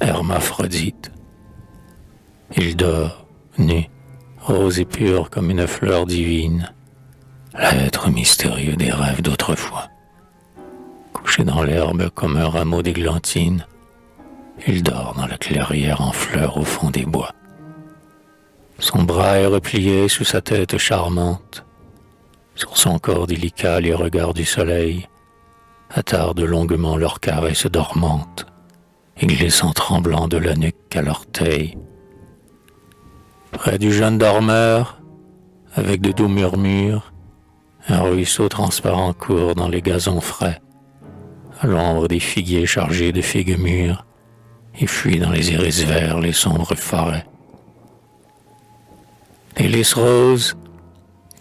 hermaphrodite. Il dort, nu, rose et pur comme une fleur divine, l'être mystérieux des rêves d'autrefois. Couché dans l'herbe comme un rameau d'églantine, il dort dans la clairière en fleurs au fond des bois. Son bras est replié sous sa tête charmante. Sur son corps délicat, les regards du soleil attardent longuement leurs caresses dormantes et glissant tremblant de la nuque à l'orteil. Près du jeune dormeur, avec de doux murmures, un ruisseau transparent court dans les gazons frais, à l'ombre des figuiers chargés de figues mûres, et fuit dans les iris verts les sombres forêts. Les lys roses,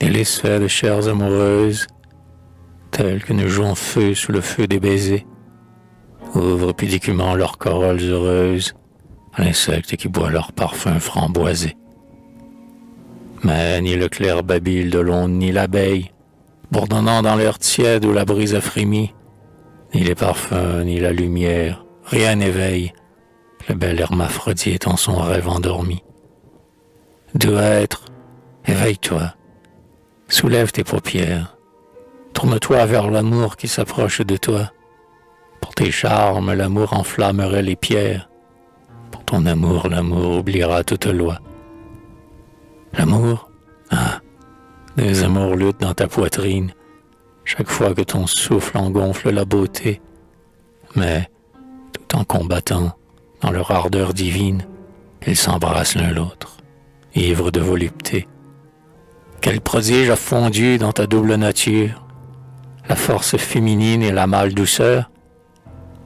les lys faits de chairs amoureuses, telles que nous jouons feu sous le feu des baisers, ouvrent pudiquement leurs corolles heureuses à l'insecte qui boit leur parfum framboisé. Mais ni le clair babil de l'onde, ni l'abeille, bourdonnant dans l'air tiède où la brise a frémi, ni les parfums, ni la lumière, rien n'éveille le bel hermaphrodite en son rêve endormi. Doux être, éveille-toi, soulève tes paupières, tourne-toi vers l'amour qui s'approche de toi. Pour tes charmes, l'amour enflammerait les pierres. Pour ton amour, l'amour oubliera toute loi. L'amour? Ah, des amours luttent dans ta poitrine, chaque fois que ton souffle en gonfle la beauté. Mais, tout en combattant, dans leur ardeur divine, ils s'embrassent l'un l'autre, ivres de volupté. Quel prodige a fondu dans ta double nature, la force féminine et la mâle douceur?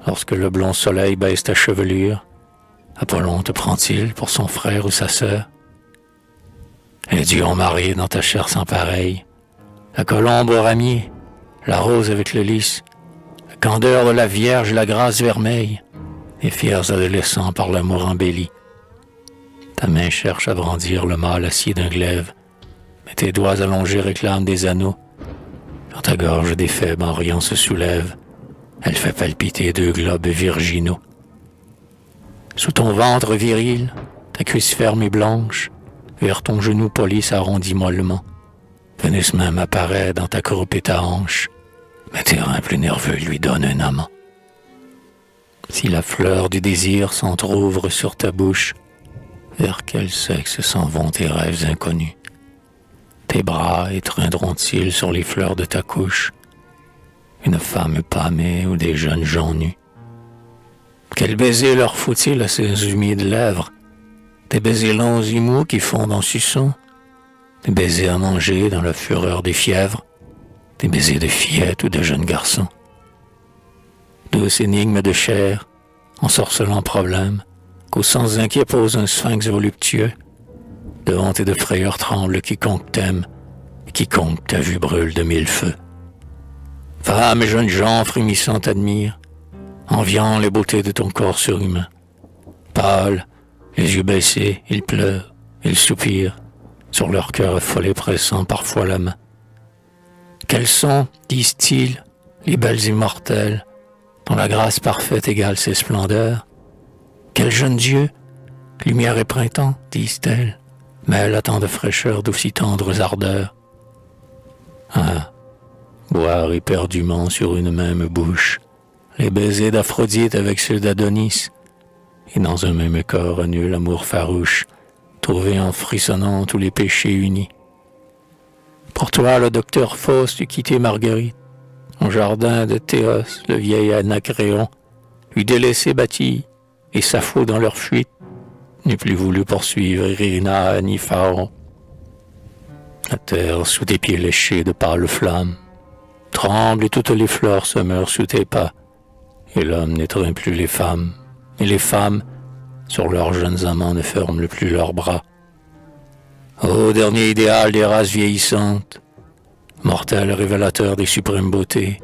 Lorsque le blond soleil baisse ta chevelure, Apollon te prend-il pour son frère ou sa sœur? Les dieux ont marié dans ta chair sans pareil, la colombe au ramier, la rose avec le lys, la candeur de la Vierge, la grâce vermeille, les fiers adolescents par l'amour embelli. Ta main cherche à brandir le mâle acier d'un glaive, mais tes doigts allongés réclament des anneaux. Quand ta gorge des faibles en riant se soulève, elle fait palpiter deux globes virginaux. Sous ton ventre viril, ta cuisse ferme et blanche, vers ton genou poli s'arrondit mollement. Vénus même apparaît dans ta croupe et ta hanche, mais tes reins plus nerveux lui donnent un amant. Si la fleur du désir s'entr'ouvre sur ta bouche, vers quel sexe s'en vont tes rêves inconnus? Tes bras étreindront-ils sur les fleurs de ta couche une femme pâmée ou des jeunes gens nus? Quel baiser leur faut-il à ces humides lèvres? Des baisers longs et mous qui fondent en suçon, des baisers à manger dans la fureur des fièvres, des baisers de fillettes ou de jeunes garçons. Douce énigme de chair, ensorcelant problème, qu'au sens inquiet pose un sphinx voluptueux. De honte et de frayeur tremble quiconque t'aime, et quiconque ta vue brûle de mille feux. Femmes et jeunes gens frémissant t'admirent, enviant les beautés de ton corps surhumain. Pâles, les yeux baissés, ils pleurent, ils soupirent, sur leur cœur affolé pressant parfois la main. Quels sont, disent-ils, les belles immortelles, dont la grâce parfaite égale ses splendeurs? Quel jeune Dieu, lumière et printemps, disent-elles, mêle à tant de fraîcheur d'aussi tendres ardeurs. Ah, boire éperdument sur une même bouche les baisers d'Aphrodite avec ceux d'Adonis, et dans un même corps nul amour farouche, trouver en frissonnant tous les péchés unis. Pour toi, le docteur Faust eût quitté Marguerite, au jardin de Théos, le vieil Anacréon, eût délaissé Bâtie, et Sappho dans leur fuite, n'eût plus voulu poursuivre Irina ni Pharaon. La terre sous tes pieds léchés de pâles flammes tremble et toutes les fleurs se meurent sous tes pas, et l'homme n'étreint plus les femmes, et les femmes, sur leurs jeunes amants, ne ferment plus leurs bras. Ô dernier idéal des races vieillissantes, mortel révélateur des suprêmes beautés,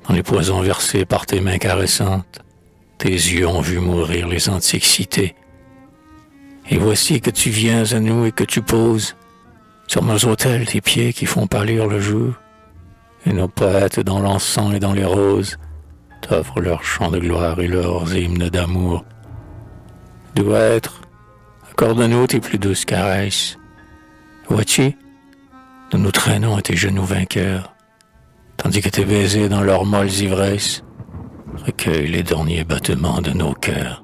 dans les poisons versés par tes mains caressantes, tes yeux ont vu mourir les antiques cités. Et voici que tu viens à nous et que tu poses sur nos autels tes pieds qui font pâlir le jour, et nos poètes dans l'encens et dans les roses t'offrent leurs chants de gloire et leurs hymnes d'amour. dois être, accorde-nous tes plus douces caresses. Vois-tu, nous nous traînons à tes genoux vainqueurs, tandis que tes baisers dans leurs molles ivresses recueillent les derniers battements de nos cœurs.